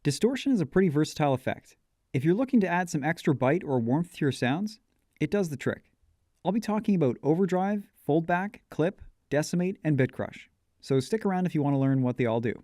Distortion is a pretty versatile effect. If you're looking to add some extra bite or warmth to your sounds, it does the trick. I'll be talking about Overdrive, Foldback, Clip, Decimate, and Bitcrush. So stick around if you want to learn what they all do.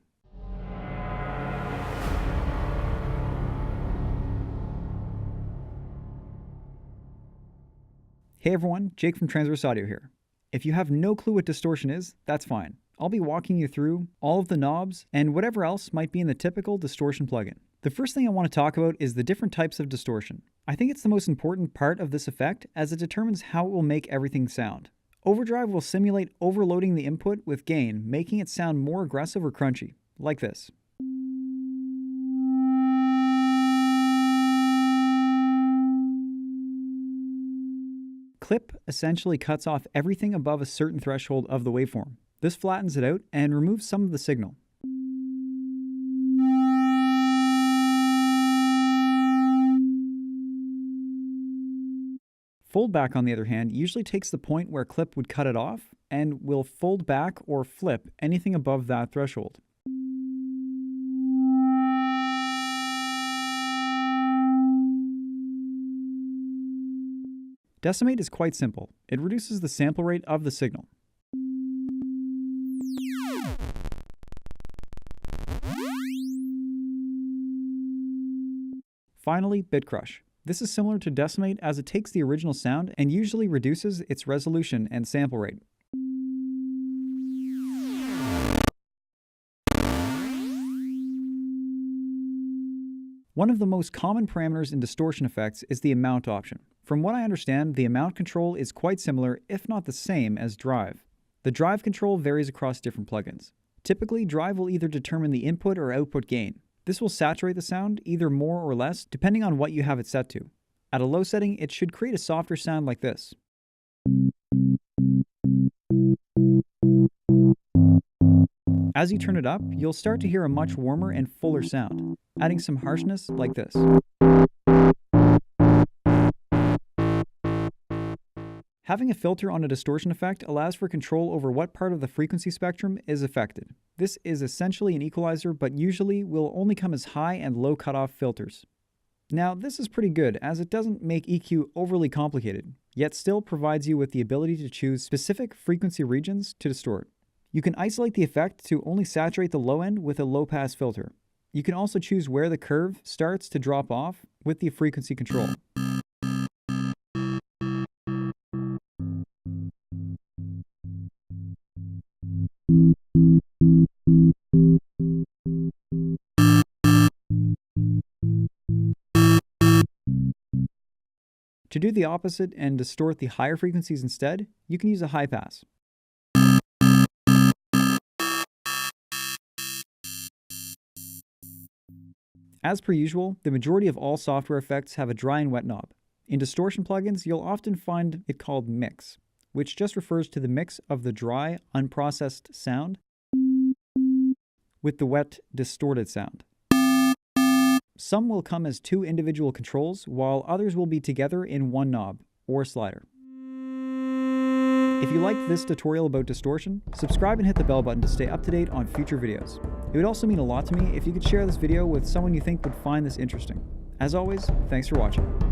Hey everyone, Jake from Transverse Audio here. If you have no clue what distortion is, that's fine. I'll be walking you through all of the knobs and whatever else might be in the typical distortion plugin. The first thing I want to talk about is the different types of distortion. I think it's the most important part of this effect as it determines how it will make everything sound. Overdrive will simulate overloading the input with gain, making it sound more aggressive or crunchy, like this. Clip essentially cuts off everything above a certain threshold of the waveform. This flattens it out and removes some of the signal. Foldback, on the other hand, usually takes the point where Clip would cut it off and will fold back or flip anything above that threshold. Decimate is quite simple. It reduces the sample rate of the signal. Finally, Bitcrush. This is similar to Decimate as it takes the original sound and usually reduces its resolution and sample rate. One of the most common parameters in distortion effects is the amount option. From what I understand, the amount control is quite similar, if not the same, as drive. The drive control varies across different plugins. Typically, drive will either determine the input or output gain. This will saturate the sound either more or less depending on what you have it set to. At a low setting, it should create a softer sound like this. As you turn it up, you'll start to hear a much warmer and fuller sound, adding some harshness like this. Having a filter on a distortion effect allows for control over what part of the frequency spectrum is affected. This is essentially an equalizer, but usually will only come as high and low cutoff filters. Now, this is pretty good as it doesn't make EQ overly complicated, yet still provides you with the ability to choose specific frequency regions to distort. You can isolate the effect to only saturate the low end with a low-pass filter. You can also choose where the curve starts to drop off with the frequency control. To do the opposite and distort the higher frequencies instead, you can use a high pass. As per usual, the majority of all software effects have a dry and wet knob. In distortion plugins, you'll often find it called mix, which just refers to the mix of the dry, unprocessed sound with the wet, distorted sound. Some will come as two individual controls, while others will be together in one knob or slider. If you liked this tutorial about distortion, subscribe and hit the bell button to stay up to date on future videos. It would also mean a lot to me if you could share this video with someone you think would find this interesting. As always, thanks for watching.